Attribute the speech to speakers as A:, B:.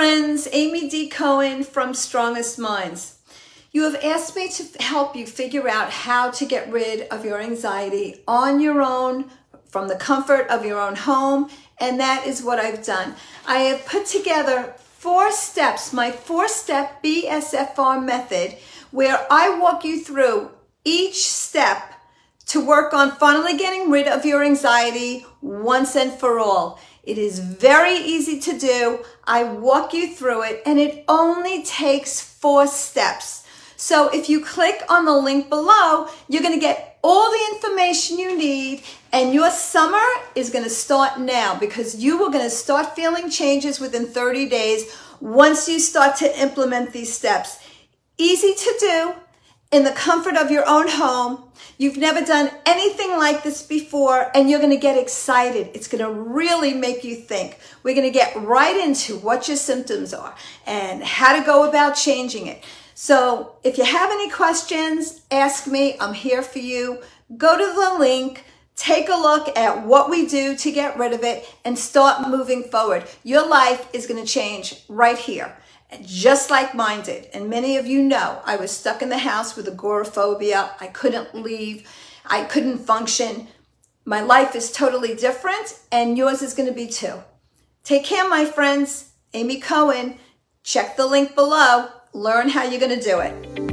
A: friends, Amy D. Cohen from Strongest Minds. You have asked me to help you figure out how to get rid of your anxiety on your own, from the comfort of your own home, and that is what I've done. I have put together 4 steps, my 4-step BSFR method, where I walk you through each step to work on finally getting rid of your anxiety once and for all. It is very easy to do. I walk you through it, and it only takes 4 steps. So if you click on the link below, you're going to get all the information you need, and your summer is going to start now, because you are going to start feeling changes within 30 days once you start to implement these steps. Easy to do in the comfort of your own home. You've never done anything like this before, and you're going to get excited. It's going to really make you think. We're going to get right into what your symptoms are and how to go about changing it. So if you have any questions, ask me. I'm here for you. Go to the link, take a look at what we do to get rid of it, and start moving forward. Your life is going to change right here, just like mine did. And many of you know I was stuck in the house with agoraphobia. I couldn't leave. I couldn't function. My life is totally different, and yours is going to be too. Take care, my friends. Amy Cohen. Check the link below. Learn how you're going to do it.